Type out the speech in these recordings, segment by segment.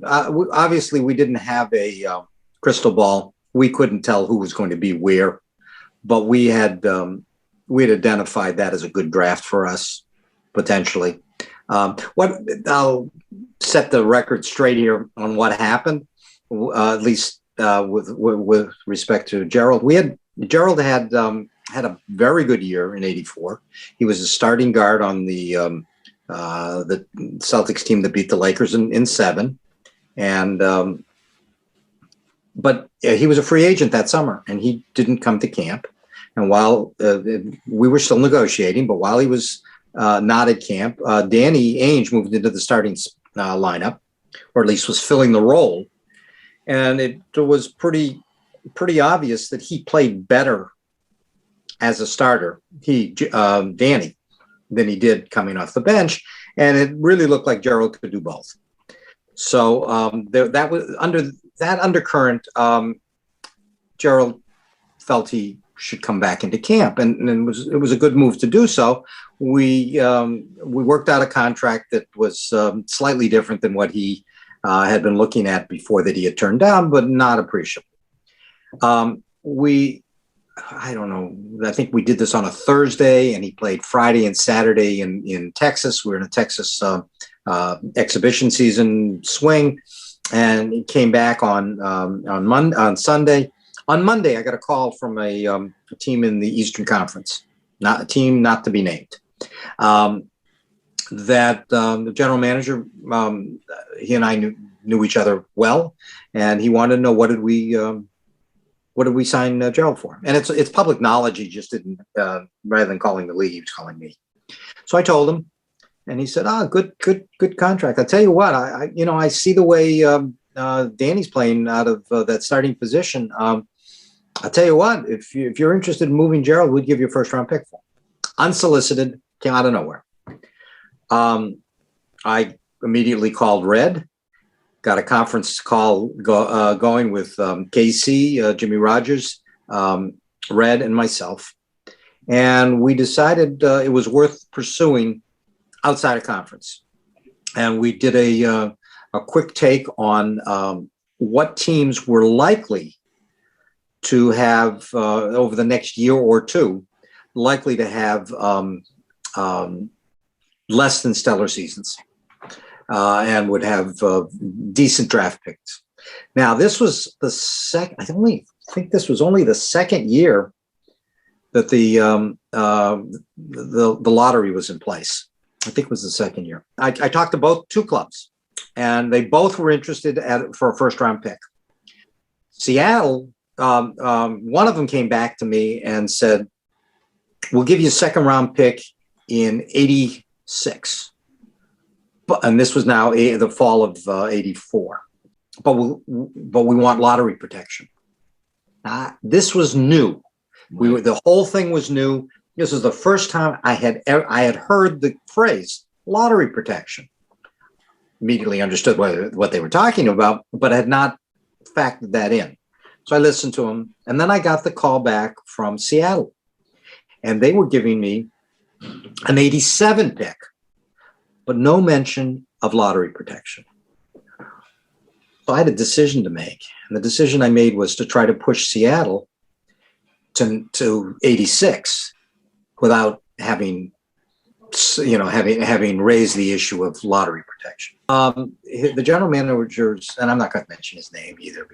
Obviously we didn't have a crystal ball. We couldn't tell who was going to be where, but we had identified that as a good draft for us potentially. I'll set the record straight here on what happened, at least with respect to Gerald. Gerald had a very good year in '84. He was a starting guard on the Celtics team that beat the Lakers in 7, and but he was a free agent that summer, and he didn't come to camp. And while we were still negotiating, but while he was not at camp, Danny Ainge moved into the starting lineup, or at least was filling the role, and it was pretty obvious that he played better as a starter, Danny, than he did coming off the bench, and it really looked like Gerald could do both. So that was under that undercurrent. Gerald felt he should come back into camp, and it was a good move to do so. We worked out a contract that was slightly different than what he had been looking at before, that he had turned down, but not appreciable. I don't know. I think we did this on a Thursday, and he played Friday and Saturday in Texas. We were in a Texas exhibition season swing, and he came back on Sunday. On Monday, I got a call from a team in the Eastern Conference, not a team not to be named. That the general manager, he and I knew each other well, and he wanted to know what did we sign Gerald for? And it's public knowledge. He just didn't, rather than calling the league, he was calling me. So I told him, and he said, good contract. I'll tell you what, I see the way Danny's playing out of that starting position. I'll tell you what, if you're interested in moving Gerald, we'd give you a first-round pick for him. Unsolicited, came out of nowhere. I immediately called Red, got a conference call going with KC, Jimmy Rogers, Red, and myself. And we decided it was worth pursuing outside of conference. And we did a quick take on what teams were likely to have, over the next year or two, likely to have less than stellar seasons. And would have decent draft picks. Now, this was the second. I think this was only the second year that the lottery was in place. I think it was the second year. I talked to two clubs, and they both were interested for a first-round pick. Seattle, one of them came back to me and said, "We'll give you a second-round pick in '86." And this was now the fall of '84, but we want lottery protection. This was new. The whole thing was new. This was the first time I had heard the phrase lottery protection. Immediately understood what they were talking about, but had not factored that in. So I listened to them, and then I got the call back from Seattle, and they were giving me an '87 pick, but no mention of lottery protection. So I had a decision to make. And the decision I made was to try to push Seattle to '86 without having raised the issue of lottery protection. The general manager, and I'm not going to mention his name either,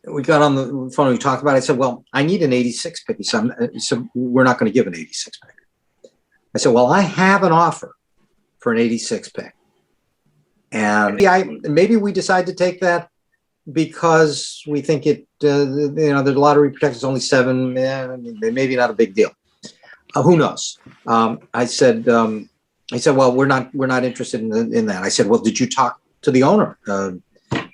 we got on the phone, we talked about it. I said, well, I need an '86 pick. He said, we're not going to give an '86 pick. I said, well, I have an offer for an '86 pick. And maybe we decide to take that because we think the lottery protection is only 7, maybe not a big deal. Who knows? I said, well, we're not interested in that. I said, well, did you talk to the owner?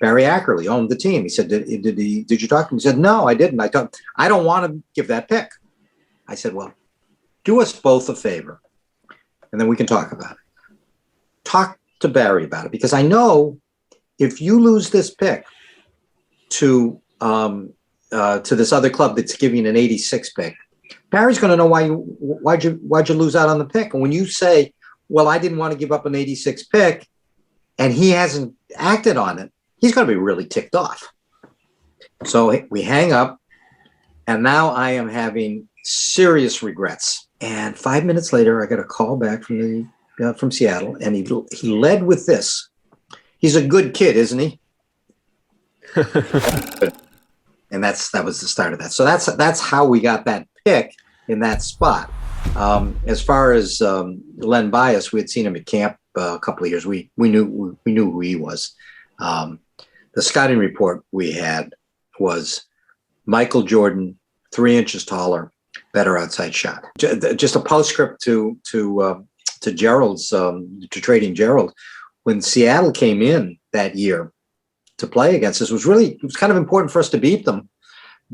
Barry Ackerley owned the team. He said, did you talk to him? He said, no, I didn't. I don't want to give that pick. I said, well, do us both a favor, and then we can talk about it. Talk to Barry about it, because I know if you lose this pick to this other club that's giving an '86 pick, Barry's going to know why'd you lose out on the pick. And when you say, well, I didn't want to give up an 86 pick, and he hasn't acted on it, he's going to be really ticked off. So we hang up, and now I am having serious regrets. And 5 minutes later, I got a call back from Seattle, and he led with this. He's a good kid, isn't he? And that was the start of that. So that's how we got that pick in that spot. As far as Len Bias, we had seen him at camp a couple of years. We knew who he was. The scouting report we had was Michael Jordan, 3 inches taller, better outside shot. Just a postscript to Gerald's to trading Gerald. When Seattle came in that year to play against us, it was kind of important for us to beat them.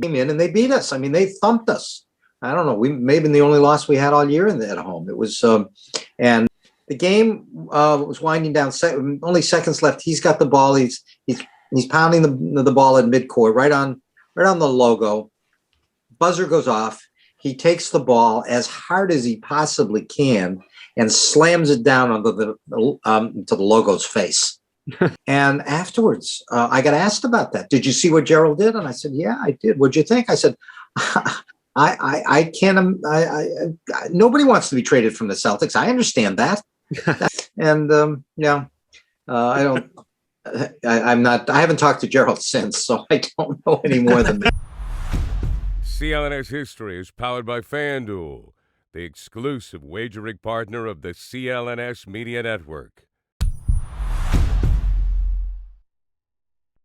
Came in and they beat us. I mean, they thumped us. I don't know. We may have been the only loss we had all year at home. It was, and the game was winding down. Only seconds left. He's got the ball. He's pounding the ball at midcourt, right on the logo. Buzzer goes off. He takes the ball as hard as he possibly can and slams it down onto the logo's face. And afterwards, I got asked about that. Did you see what Gerald did? And I said, yeah, I did. What'd you think? I said, I can't. Nobody wants to be traded from the Celtics. I understand that. And I don't. I'm not. I haven't talked to Gerald since, so I don't know any more than that. CLNS History is powered by FanDuel, the exclusive wagering partner of the CLNS Media Network.